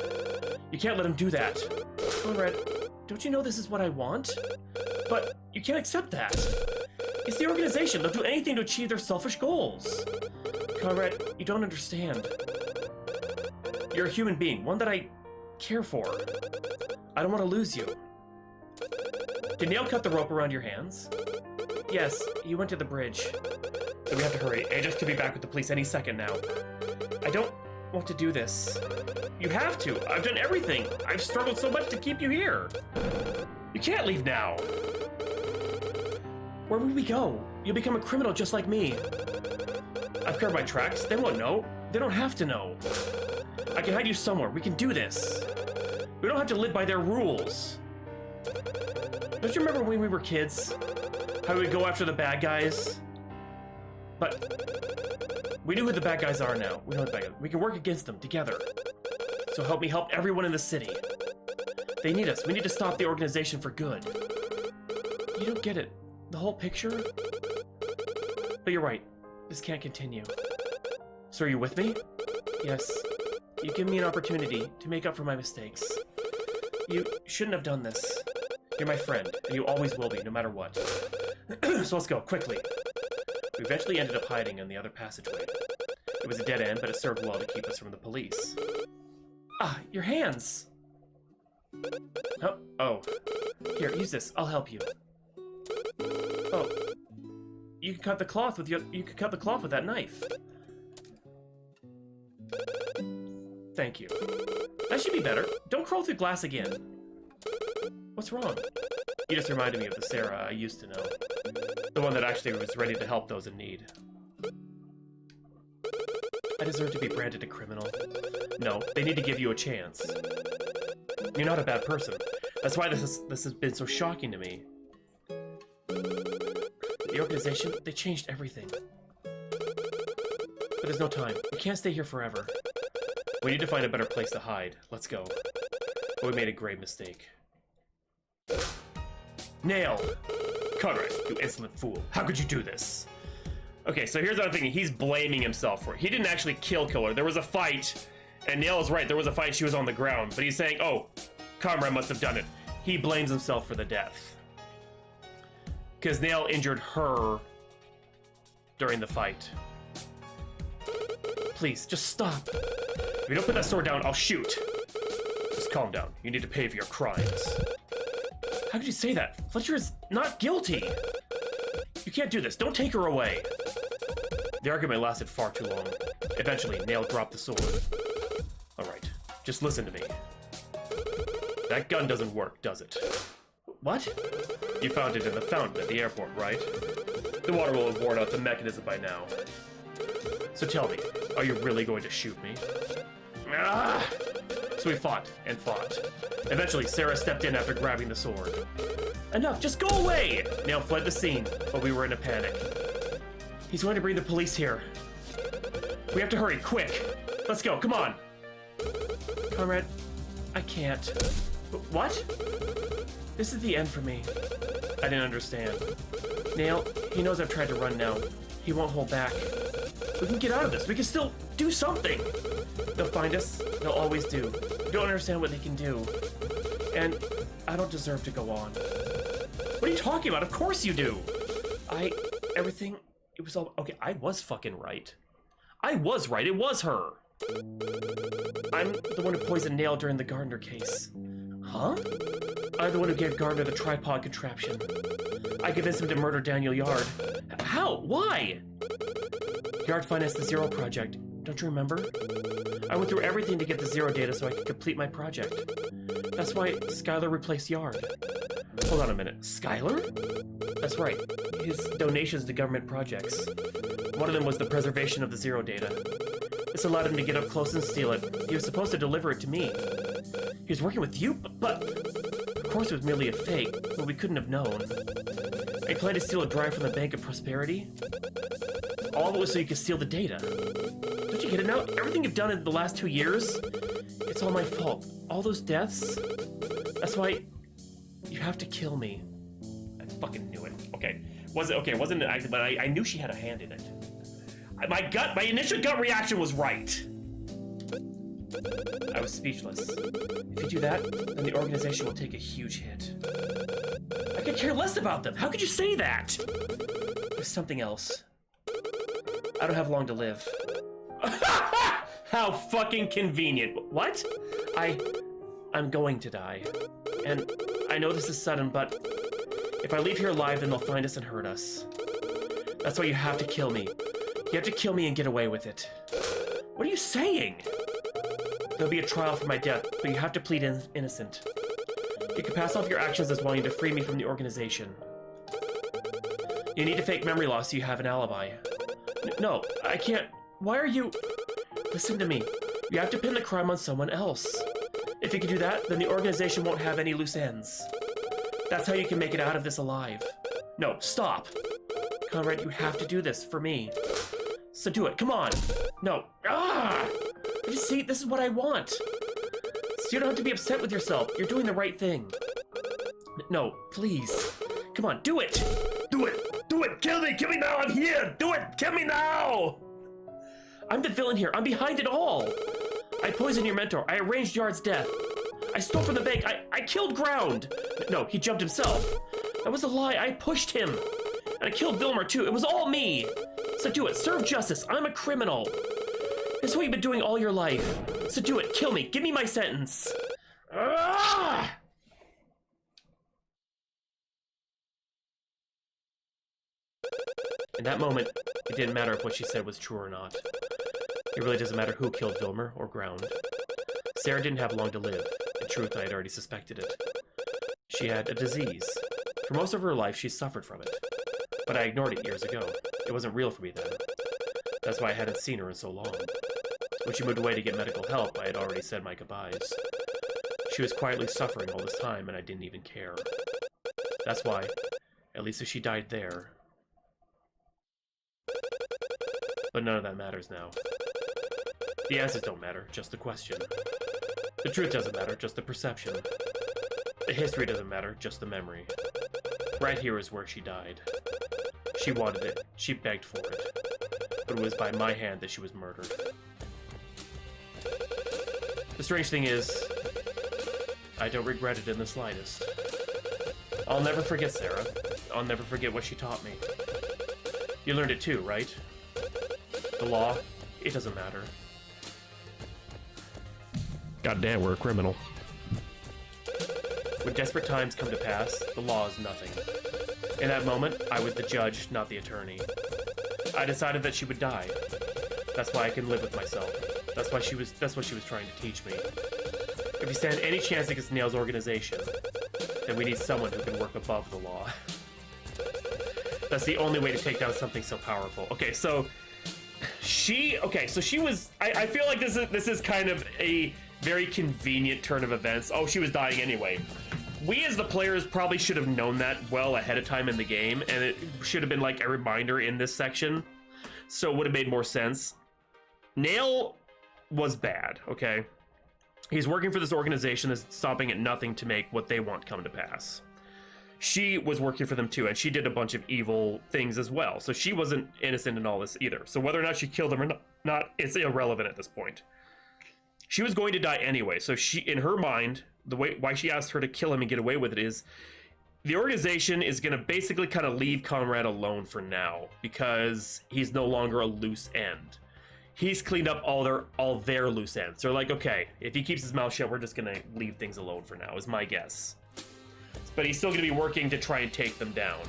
You can't let him do that. Conrad, don't you know this is what I want? But you can't accept that. It's the organization. They'll do anything to achieve their selfish goals. Conrad, you don't understand. You're a human being, one that I care for. I don't want to lose you. Did Neil cut the rope around your hands? Yes, he went to the bridge. So we have to hurry. Ajax could be back with the police any second now. I don't want to do this. You have to. I've done everything. I've struggled so much to keep you here. You can't leave now. Where would we go? You'll become a criminal just like me. I've covered my tracks. They won't know. They don't have to know. I can hide you somewhere. We can do this. We don't have to live by their rules. Don't you remember when we were kids? How we would go after the bad guys? But we know who the bad guys are now. We know the bad guys. We can work against them together. So help me help everyone in the city. They need us. We need to stop the organization for good. You don't get it. The whole picture? But you're right. This can't continue. So are you with me? Yes. You give me an opportunity to make up for my mistakes. You shouldn't have done this. You're my friend, and you always will be, no matter what. So let's go, quickly. We eventually ended up hiding in the other passageway. It was a dead end, but it served well to keep us from the police. Ah, your hands! Oh. Here, use this. I'll help you. Oh. You can cut the cloth with that knife. Thank you. That should be better. Don't crawl through glass again. What's wrong? You just reminded me of the Sarah I used to know. The one that actually was ready to help those in need. I deserve to be branded a criminal. No, they need to give you a chance. You're not a bad person. That's why this has been so shocking to me. The organization, they changed everything. But there's no time. We can't stay here forever. We need to find a better place to hide. Let's go. But we made a grave mistake. Nail! Conrad, you insolent fool. How could you do this? Okay, so here's what I'm thinking. He's blaming himself for it. He didn't actually kill her. There was a fight, and Nail is right. There was a fight. She was on the ground. But he's saying, oh, Conrad must have done it. He blames himself for the death. Because Nail injured her during the fight. Please, just stop. If you don't put that sword down, I'll shoot. Just calm down. You need to pay for your crimes. How could you say that? Fletcher is not guilty. You can't do this. Don't take her away. The argument lasted far too long. Eventually, Nail dropped the sword. Alright, just listen to me. That gun doesn't work, does it? What? You found it in the fountain at the airport, right? The water will have worn out the mechanism by now. So tell me, are you really going to shoot me? Ah! So we fought and fought. Eventually, Sarah stepped in after grabbing the sword. Enough, just go away! Nail fled the scene, but we were in a panic. He's going to bring the police here. We have to hurry, quick! Let's go, come on! Comrade, I can't. What? This is the end for me. I didn't understand. Nail, he knows I've tried to run now. He won't hold back. We can get out of this. We can still do something. They'll find us. They'll always do. You don't understand what they can do. And I don't deserve to go on. What are you talking about? Of course you do. Everything, it was all, okay, I was fucking right. I was right. It was her. I'm the one who poisoned Nail during the Gardner case. Huh? I'm the one who gave Gardner the tripod contraption. I convinced him to murder Daniel Yard. How? Why? Yard financed the Zero project. Don't you remember? I went through everything to get the Zero data so I could complete my project. That's why Skylar replaced Yard. Hold on a minute. Skylar? That's right. His donations to government projects. One of them was the preservation of the Zero data. This allowed him to get up close and steal it. He was supposed to deliver it to me. He was working with you, but of course it was merely a fake, but we couldn't have known. I planned to steal a drive from the Bank of Prosperity. All of it was so you could steal the data. Don't you get it now? Everything you've done in the last 2 years, it's all my fault. All those deaths, that's why you have to kill me. I fucking knew it. Okay, wasn't it acting, but I knew she had a hand in it. My initial gut reaction was right. I was speechless. If you do that, then the organization will take a huge hit. I could care less about them. How could you say that? There's something else. I don't have long to live. How fucking convenient. What? I'm going to die. And I know this is sudden, but if I leave here alive, then they'll find us and hurt us. That's why you have to kill me. You have to kill me and get away with it. What are you saying? There'll be a trial for my death, but you have to plead innocent. You can pass off your actions as wanting to free me from the organization. You need to fake memory loss so you have an alibi. No, I can't. Why are you... Listen to me. You have to pin the crime on someone else. If you can do that, then the organization won't have any loose ends. That's how you can make it out of this alive. No, stop. Conrad, you have to do this for me. So do it, come on. No. Ah! You see, this is what I want. So you don't have to be upset with yourself. You're doing the right thing. No, please. Come on, do it. Do it. Do it. Kill me now. I'm here. Do it. Kill me now. I'm the villain here. I'm behind it all. I poisoned your mentor. I arranged Yard's death. I stole from the bank. I killed Ground. No, he jumped himself. That was a lie. I pushed him. And I killed Vilmer too. It was all me. So do it. Serve justice. I'm a criminal. This is what you've been doing all your life. So do it. Kill me. Give me my sentence. Ah! In that moment, it didn't matter if what she said was true or not. It really doesn't matter who killed Vilmer or Ground. Sarah didn't have long to live. In truth, I had already suspected it. She had a disease. For most of her life, she suffered from it. But I ignored it years ago. It wasn't real for me then. That's why I hadn't seen her in so long. When she moved away to get medical help, I had already said my goodbyes. She was quietly suffering all this time, and I didn't even care. That's why, at least if she died there... But none of that matters now. The answers don't matter, just the question. The truth doesn't matter, just the perception. The history doesn't matter, just the memory. Right here is where she died. She wanted it, she begged for it. But it was by my hand that she was murdered. The strange thing is, I don't regret it in the slightest. I'll never forget Sarah. I'll never forget what she taught me. You learned it too, right? The law, it doesn't matter. Goddamn, we're a criminal. When desperate times come to pass, the law is nothing. In that moment, I was the judge, not the attorney. I decided that she would die. That's why I can live with myself. That's what she was trying to teach me. If you stand any chance against Nail's organization, then we need someone who can work above the law. That's the only way to take down something so powerful. Okay, so she was. I feel like this is kind of a very convenient turn of events. Oh, she was dying anyway. We as the players probably should have known that well ahead of time in the game, and it should have been like a reminder in this section, so it would have made more sense. Nail was bad, okay? He's working for this organization that's stopping at nothing to make what they want come to pass. She was working for them too, and she did a bunch of evil things as well, so she wasn't innocent in all this either. So whether or not she killed him or not, it's irrelevant at this point. She was going to die anyway, so she, in her mind, the way why she asked her to kill him and get away with it is the organization is going to basically kind of leave Conrad alone for now because he's no longer a loose end. He's cleaned up all their loose ends. They're like, okay, if he keeps his mouth shut, we're just going to leave things alone for now, is my guess. But he's still going to be working to try and take them down.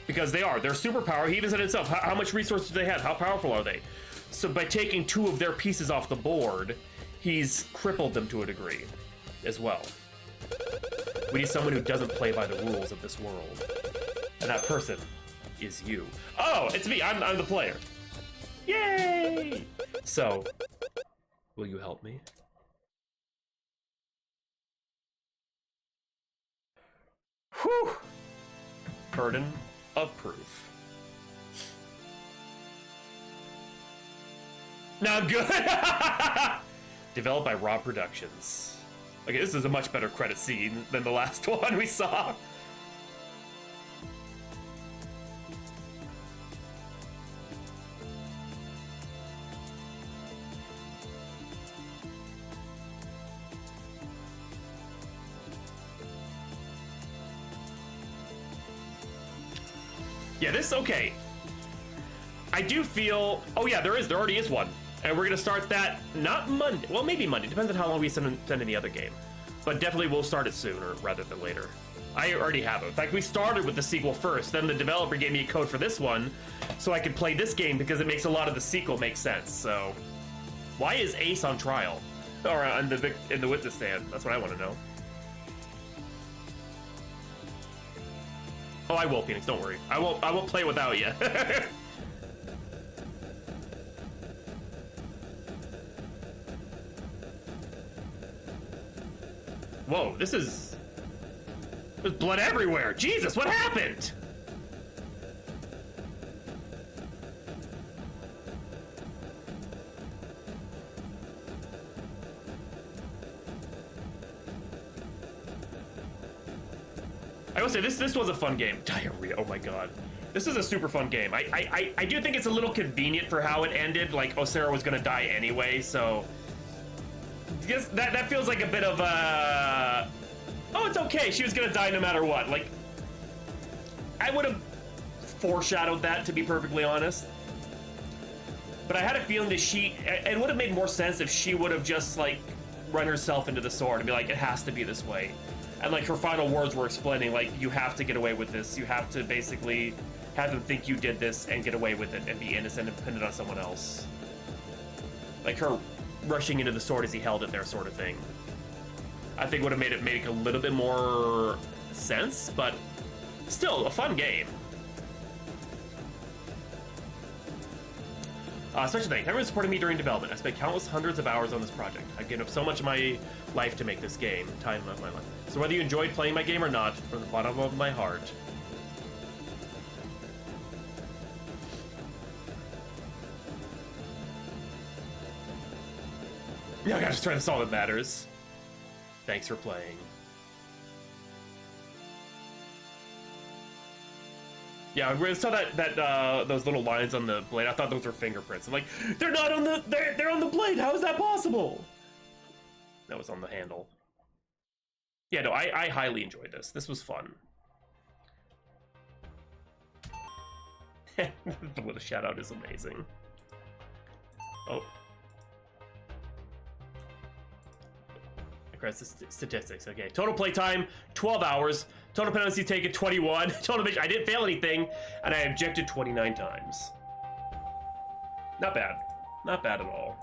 Because they're superpower. He even said himself, how much resources do they have? How powerful are they? So by taking 2 of their pieces off the board, he's crippled them to a degree as well. We need someone who doesn't play by the rules of this world. And that person is you. Oh, it's me. I'm the player. Yay! So, will you help me? Whew! Burden of proof. No, I'm good. Developed by Raw Productions. Okay, this is a much better credit scene than the last one we saw. Yeah, okay. I do feel, oh yeah, there already is one. And we're gonna start that, not Monday, well maybe Monday, depends on how long we send in the other game. But definitely we'll start it sooner rather than later. I already have it. In fact, we started with the sequel first, then the developer gave me a code for this one, so I could play this game because it makes a lot of the sequel make sense, so. Why is Ace on trial? Or in the witness stand, that's what I wanna know. Oh, I will, Phoenix, don't worry. I won't play without you. Whoa, there's blood everywhere. Jesus, what happened? I will say this was a fun game. Diarrhea, oh my god. This is a super fun game. I do think it's a little convenient for how it ended. Like, Sarah was gonna die anyway, so that feels like a bit of a, oh, it's okay, she was gonna die no matter what. Like, I would have foreshadowed that, to be perfectly honest. But I had a feeling that it would have made more sense if she would have just, like, run herself into the sword and be like, it has to be this way. And, like, her final words were explaining, like, you have to get away with this. You have to basically have them think you did this and get away with it and be innocent and dependent on someone else. Like, her rushing into the sword as he held it there sort of thing. I think would have made it make a little bit more sense, but still a fun game. Special thanks. Everyone supported me during development. I spent countless hundreds of hours on this project. I've given up so much of my life to make this game. Time of my life. So whether you enjoyed playing my game or not, from the bottom of my heart, yeah, I gotta just try to solve it matters. Thanks for playing. Yeah, we saw that those little lines on the blade. I thought those were fingerprints. I'm like, they're not on the they're on the blade. How is that possible? That was on the handle. Yeah, no, I highly enjoyed this. This was fun. The little shout out is amazing. Oh. Statistics. Okay, total playtime 12 hours. Total penalty taken 21. Total I didn't fail anything, and I objected 29 times. Not bad. Not bad at all.